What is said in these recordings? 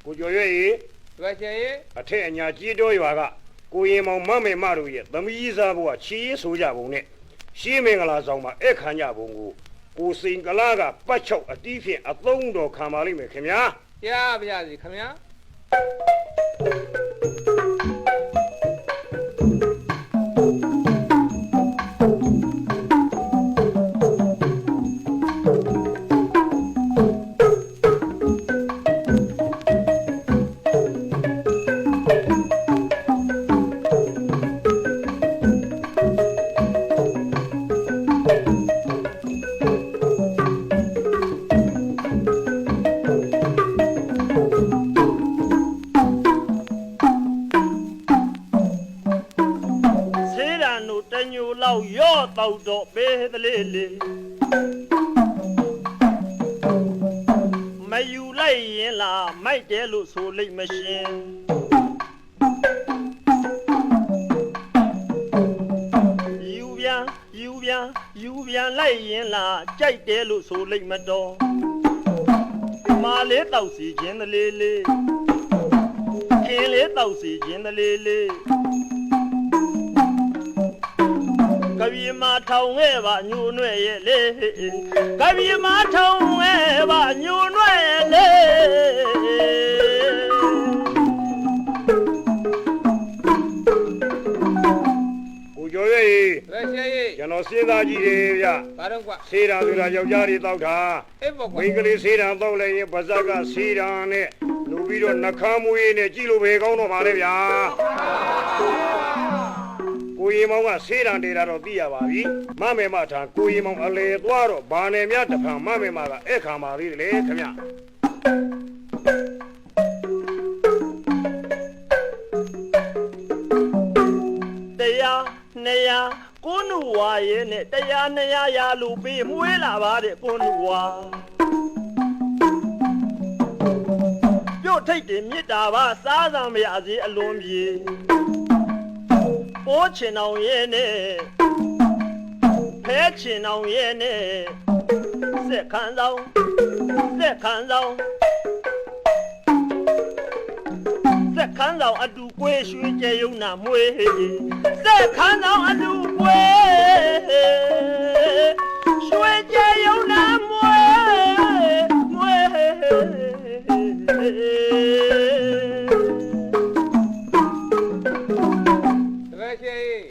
ကိုကျော်ရွှေရွှေချေအထက်အညာကြီးတော်ရွာကကိုရင်မောင်မမေမတို့ရဲ့သမီးစားဘုရားချီးဆိုကြပုံနဲ့ရှင်းမင်္ဂလာဆောင်မှာအခမ်းကြပုံကိုစိန်ကလာကပတ်ချောက်အတီးဖြင့်အသုံးတော်ခံပါလိမ့်မယ်ခင်ဗျာကြားပါရစေခင်ဗျာတောက်တော့ပေးတလေးလေးမယူလိုက်ရင်လားမိုက်တယ်လို့ဆိုလိမ့်မရှင်ယူပြန်လိုက်ရင်လားကြိုက်တယ်လို့ဆိုလိမ့်မတော်မာလေးတောက်စီခြင်းတလေးလေးခင်းလေးတောက်စီခြင်းတလေးလေးကပြေမထောင်ခဲ့ပါညိုနွဲ့ရဲ့လေကပြေမထောင်ခဲ့ပါညိုနွဲ့ရဲ့လေကိုကျော်ရဲ့ကျွန်တော်စေးသားကြီးတွေဗျဘာတော့ကွာစေးတာဆိုတာယောက်ျားတွေတောက်တာမိန်းကလေးစေးတာတောက်လိုက်ရင်ပါဇက်ကစေးတာနဲ့လူပြီးတော့နှခမ်းမွေးနဲ့ကြည့်လို့ပဲကောင်းတော့ပါလေဗျာကိုရင်မောင်ကဆေးတံတေတာတော့သိရပါပြီမမေမထံကိုရင်မောင်အလေသွားတော့ဘာနယ်များတဖန်မမေမကအဲ့ခါပါသေးတယ်လေခင်ဗျတရားနေရကိုနုဝါရဲ့နဲ့တရားနေရရလူပေးမွေးလာပါတဲ့ကိုနုဝါပြုတ်ထိတ်တယ်မြစ်တာပါစားစံမရစေအလွန်ပြေပိုးချင်အောင်ရဲ့နဲ့ဖဲချင်အောင်ရဲ့နဲ့စက်ခန်းဆောင်အတူကွေးရွှေကြယုံနာမွေးစက်ခန်းဆောင်အတူကွေးရွှေကြယုံနာမွေး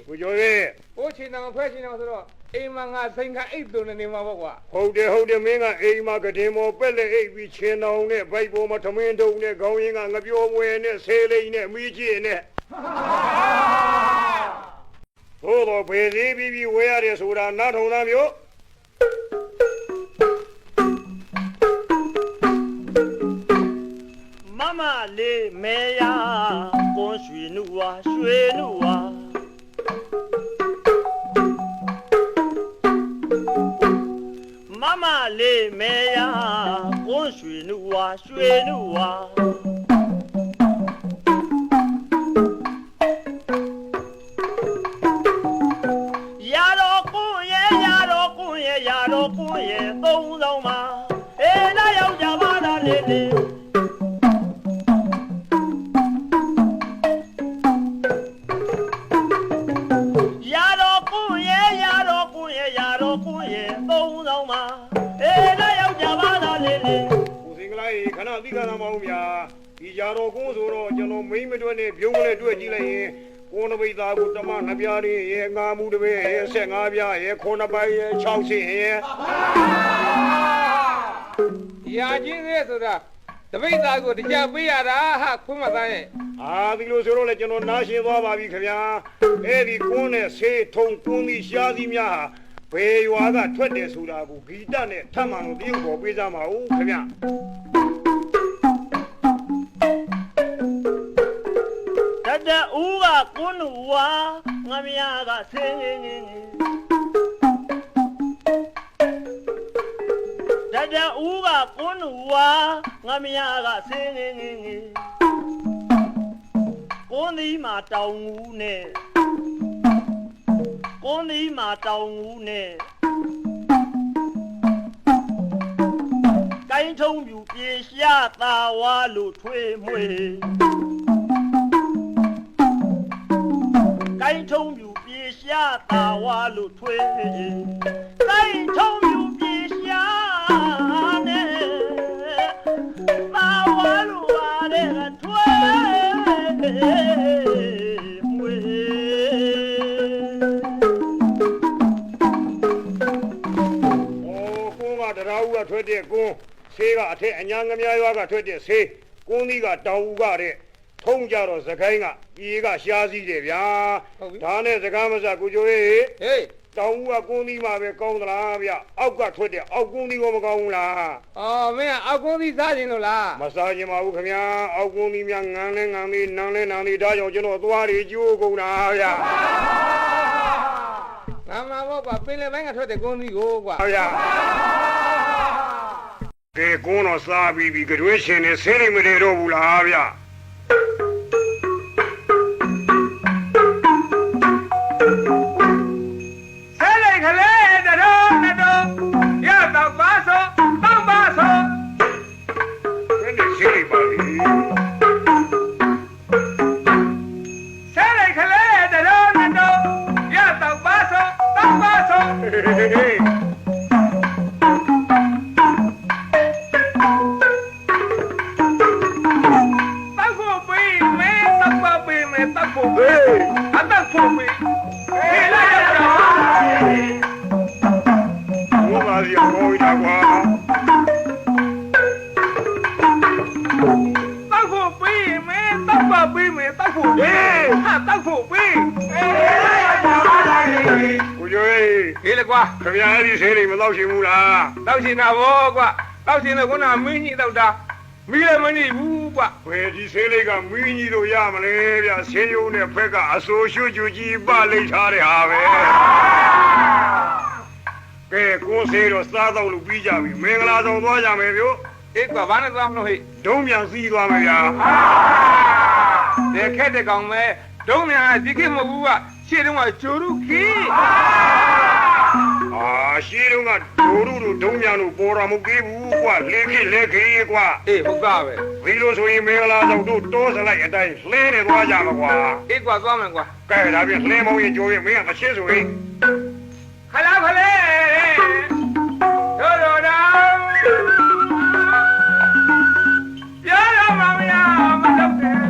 ကိုကျော်ရဲ့ကိုချင်တော်ဖဲချင်တော်ဆိုတော့အိမ်မှာငါစိန်ခါအိတ်သွနေမှာပေါ့ကွာဟုတ်တယ်မင်းကအိမ်မှာကတင်မောပက်လက်အိတ်ပြီးချင်တော်နဲ့ဗိုက်ပေါ်မှာထမင်းတုံနဲ့ခေါင်းရင်းကငပြောမွေနဲ့ဆေးလိမ့်နဲ့မီးကြည့်နဲ့ဟိုတော့ဖေးသေးပြီးဝဲရတယ်ဆိုတာနားထုံသားမျိုးမမလေးမဲရကွန်ရွှေနုဝါမမလေးမဲရကွန်ရွှေနုဝါရာတော်ကွန်ရဲ့သုံးဆောင်မှာအေးလာရောက်ကြပါလားလေရာတော်ကွန်ရဲ့သုံးဆောင်မှာအေးလာရောက်ကြပါလားလေကိုစင်ကလာခဏသိကသာမအောင်ဗျာဒီရာတော်ကွန်ဆိုတော့ကျွန်တော်မိမ့်မတွက်နဲ့ပြုံးကလေးတွေ့ကြည့်လိုက်ရင်ကိုနပိသားကိုတမနှစ်ပြားလေးရဲ့ငါမှုတစ်ပည့်ရဲ့15ပြားရဲ့9ပိုင်ရဲ့6ဆင်းရဲ့ရာချင်းသေးဆိုတာတပိသားကိုတရားပေးရတာဟာခွန်းမသားရဲ့ဒီလိုဆိုတော့လေကျွန်တော်နားရှင်းသွားပါပြီခင်ဗျာအဲ့ဒီကွန်းနဲ့ဆေးထုံကွန်းပြီးရှားစီများဟာဘယ်ရွာကထွက်တယ်ဆိုတာကိုဂီတနဲ့ထပ်မှန်လို့တရုပ်ပေါ်ပေးကြမှာဟုတ်ခင်ဗျာတဦးကကွန်းဝါငမရကဆင်းတဦးကကွန်းဝါငမရကဆင်းကွန်းဒီမှာတောင်ငူးနဲ့ကို င်းထုံးပြူပြေရှာသာဝါလို့ထွေးမွေကိုင်းထုံးပြူပြေရှာသာဝါလို့ထွေးကိုင်းထုံးပြူပြေရှာနဲ့သာဝါလို့ပါတဲ့ထွေးမွေတရားဦးကထွက်တဲ့ကွန်းဆေးကအထက်အညာငမြရွာကထွက်တဲ့ဆေးကွန်းသီးကတောင်ဦးကတဲ့ထုံးကြတော့စကိုင်းကပြေကရှားစည်းတယ်ဗျာဒါနဲ့စကားမစကိုကျိုးရေးဟေးတောင်ဦးကကွန်းသီးမှာပဲကောင်းသလားဗျအောက်ကထွက်တဲ့အောက်ကွန်းသီးကိုမကောင်းဘူးလားအော်မင်းကအောက်ကွန်းသီးစားခြင်းလို့လားမစားခြင်းပါဘူးခင်ဗျာအောက်ကွန်းသီးများငန်းလဲငန်းသေးနန်းလဲနန်းသေးဒါကြောင့်ကျွန်တော်သွားတွေကျိုးကုန်တာဗျာငါမှာပေါ့ကွာပင်လယ်ပိုင်းကထွက်တဲ့ကွန်းသီးကိုကွာဗျာကဲကွန်းတော့စားပြီးပြီကြွေးရှင်နေဆင်းနေမနေတော့ဘူးလားဗျဆဲလိုက်ခလဲတတော်နတော်ရတော့ပါဆိုတောင်းပါဆိုဘယ်နဲ့ရှိနေပါလိဆဲလိုက်ခလဲတတော်နတော်ရတော့ပါဆိုတောင်းပါဆိုခင်ဗျားဒီဆေးတွေမတော့ရှင်ဘူးလားတော့ရှင်တာဗောကွာတော့ရှင်လို့ခုနမင်းကြီးတော့တာမီးလည်းမနေဘူးကွာဘယ်ဒီဆေးလေးကမင်းကြီးတို့ရမလဲဗျာဆေးရုံနဲ့ဖက်ကအဆိုးရွှတ်ကြကြီးပလိတ်ထားတဲ့ဟာပဲကဲကိုဆေးတော့စားတော့လို့ပြီးကြပြီမင်္ဂလာဆောင်သွားကြမယ်ဗျို့အေးကွာဘာနဲ့သွားမလို့ဟိဒုံးပြန်စီးသွားမယ်ဗျာတဲ့ခက်တဲ့ကောင်ပဲဒုံးမြန်ဒီခေတ်မဟုတ်ဘူးကရှေ့တုန်းကဂျိုရုခီရှိတော့ကဒိုးတို့ဒုံးမြန်တို့ပေါ်တော်မကေးဘူးကွာလက်ခေးကွာအေးဟုတ်ကပဲဒီလိုဆိုရင်မင်္ဂလာဆောင်တို့တောစလိုက်အတိုင်းလှဲနေသွားကြမှာကွာအေးကွာသွားမယ်ကွာကဲဒါပြန်လှဲမောင်းရင်ကြိုးရင်မင်းကမချစ်ဆိုရင်ခလာခလဲတို့တော်တော်ပြောတော့မောင်ရမလုပ်တယ်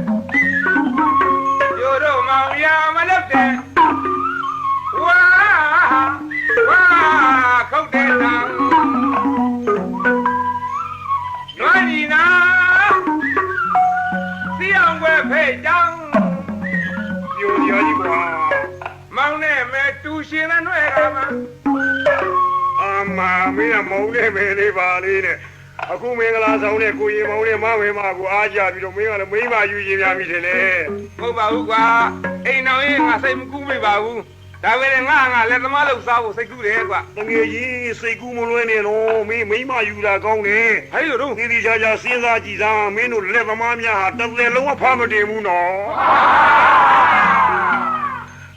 ပြောတော့မောင်ရမလုပ်တယ်ဝါခုတ်တဲ့တံနွားညီနာစီအောင်ွယ်ဖေးကြောင်းပြိုရကြီးကွာမောင်နဲ့မဲတူရှင်တဲ့နှဲ့ကမှာမင်းကမောင်းနေမယ်လေးပါလေးနဲ့အခုမင်္ဂလာဆောင်နဲ့ကိုရင်မောင်းနဲ့မဝဲမကိုအားကြပြီးတော့မင်းကလည်းမိမယူရင်များပြီတယ်လေမဟုတ်ပါဘူးကွာအိမ်တော်ရေးငါစိတ်မကူးမိပါဘူးဒါပဲငါလက်သမားလို့စားဖို့စိတ်ကူးတယ်ကွာတကယ်ကြီးစိတ်ကူးမလွဲနဲ့တော့မင်းမိမယူတာကောင်းတယ်ဟဲ့လို့တော့ဒီချာချာစဉ်းစားကြည့်စမ်းမင်းတို့လက်သမားများဟာတစ်သက်လုံးဖားမတင်ဘူးနော်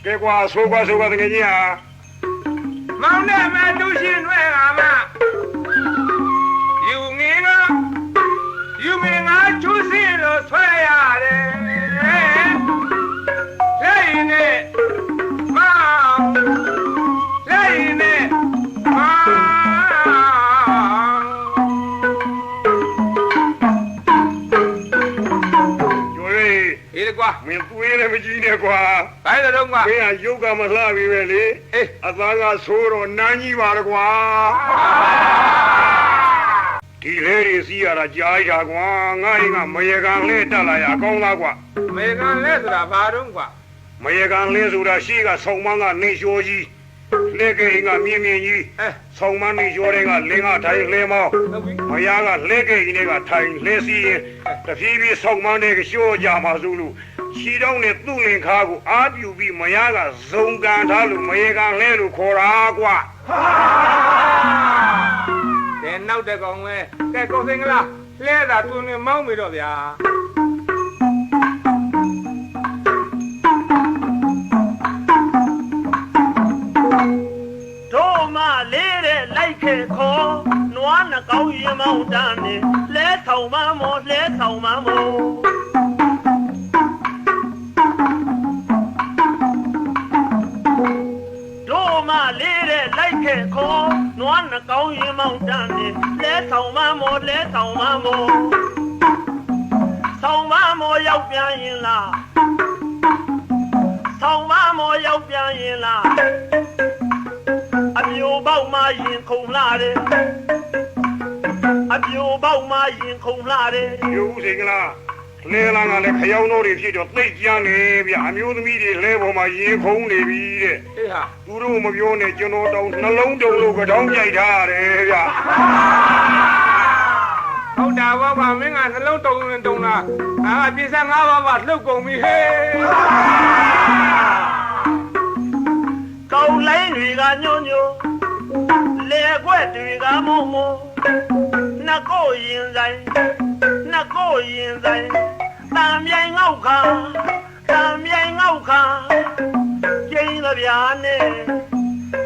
ကဲကွာဆိုကွာတကယ်ကြီးဟာမောင်နဲ့မတူရှင်တွေကမှယူမင်းငါချူစီလို့ဆွဲရတယ်လက်နဲ့မောင်လက်နဲ့မောင်ကျိုးရေးဟေးကွာမင်းပွေးလည်းမကြည့်နဲ့ကွာဘယ်လိုတော့ကွာမင်းကရုပ်ကမလှပြီပဲလေအေးအသားကဆိုးတော့နန်းကြီးပါတော့ကွာဒီလေတွေစီးရတာကြားရတာကွာငါ့ရင်ကမရေကန်လေးတက်လာရအကောင်းလားကွာမရေကန်လေးဆိုတာဘာတော့ကွာမရေကန်လေးဆိုတာရှိကဆောင်းမန်းကနေလျှောကြီးလက်ကိန်းကမြင်းကြီးဆောင်းမန်းနေလျှောတွေကလင်းကထိုင်လဲမောင်းမယားကလက်ကိန်းတွေကထိုင်လဲစီရင်တဖြည်းဖြည်းဆောင်းမန်းတွေကလျှောကြမှာစုလို့ခြေတောင်းနဲ့သူ့လင်ခါကိုအားပြူပြီးမယားကဇုံကန်ထားလို့မရေကန်လဲလို့ခေါ်တာကွာတဲ့နောက်တဲ့ကောင်ပဲကဲကိုစင်္ဂလာလဲတာသူနဲ့မောင်းပြီတော့ဗျာတို့မလေးတဲ့လိုက်ခဲ့ခေါ်နွ နွားနှကောင်းရင်မောင်းတန်းနေလဲထောင်မမောလဲထောင်မမောတို့မလေးတဲ့လိုက်ခဲ့ခေါ်နွားနှကောင်းရင်မောင်းတန်းနေလဲထောင်မမောလဲထောင်မမောဆောင်းမမောရောက်ပြန်ရင်လားဆောင်းမမောရောက်ပြန်ရင်လားအမျိုးပေါက်မှရင်ခုန်လာတယ်အမျိုးပေါက်မှရင်ခုန်လာတယ် ယူဦးစိန်ကလားလဲလာကလည်းခယောင်းတို့တွေဖြစ်တော့သိကြမ်းနေဗျအမျိုးသမီးတွေလဲပေါ်မှာရေခုံးနေပြီတဲ့ အေးဟာ သူတို့မပြောနဲ့ကျွန်တော်တောင်နှလုံးတုံလို့ကြောင်းကြိုက်ထားရတယ်ဗျ ဟုတ်တာဘောပါမင်းကနှလုံးတုံတာငါကပြင်ဆက်၅ပါးပါလှုပ်ကုန်ပြီဟေး ကောင်းလိုင်းတွေကညွန့်ညွန့်လေကွက်တွေကမုံမုံနှကိုရင်ဆိုင်နှကိုရင်ဆိုင်တံမြိုင်ငေါက်ခါတံမြိုင်ငေါက်ခါကျင်းသဗျာနဲ့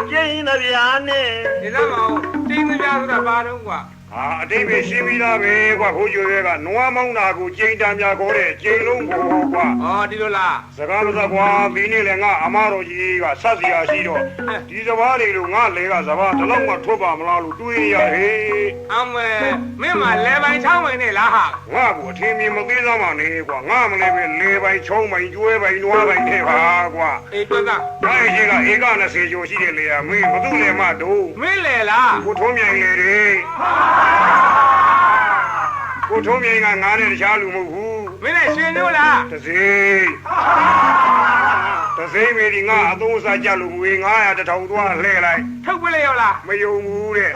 ကျင်းသဗျာနဲ့ ဒီတော့မအောင်တင်းသပြားဆိုတာဘာတော့ကွာ ဟာအတိတ်ပဲရှင်းပြီးသားပဲကွာခိုးကျွဲကနွားမောင်းတာကိုကျိန်တံပြခေါ်တဲ့ကျိန်လုံးကိုကွာ ဩဒီလိုလား စကားမစကွာဒီနေ့လည်းငါအမတော်ကြီးကဆက်စီယာရှိတော့ဒီစဘာတွေလို့ငါလဲကစဘာတလောက်မှထွက်ပါမလားလို့တွေးရဟေး အမေမင်းမလဲပိုင်းချောင်းပိုင်းနဲ့လားဟာ ငါကိုအထင်မြင်မသေးသမှနေကွာငါမလဲပဲလေပိုင်းချုံးပိုင်းကျွဲပိုင်းနွားပိုင်းနဲ့ပါကွာ အေးတွက်က ဒါအကြီးကဧက20ကျော်ရှိတဲ့လေယာမင်းဘသူလဲမတို့ မင်းလဲလား ကိုထုံးမြိုင်လေတဲ့ကိုထုံးမြိုင်ကငါနဲ့တခြားလူမဟုတ်ဘူး မင်းနဲ့ရှင်တို့လား တစိမေဒီငါအသုံးစားကြလို့ငွေ900တထောင်သွားလှည့်လိုက် ထုတ်ပလိုက်ရောလား မယုံဘူးတဲ့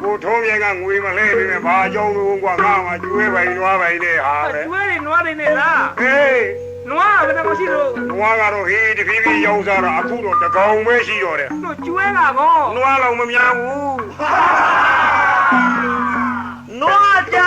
ကိုထုံးမြိုင်ကငွေမလှည့်ပြီမဲ့ဘာကြောင့်လို့ကွာငါမှကျွေးပိုင်နွားပိုင်တဲ့ဟာပဲ ကျွဲတွေနွားတွေနဲ့လား ဟေး နွားဘယ်တော့ရှိလို့ နွားကတော့ဟေးတဖြည်းဖြည်းရောက်စားတော့အခုတော့တကောင်ပဲရှိတော့တယ် တို့ကျွဲလာကော နွားလောက်မများဘူး နွားကြ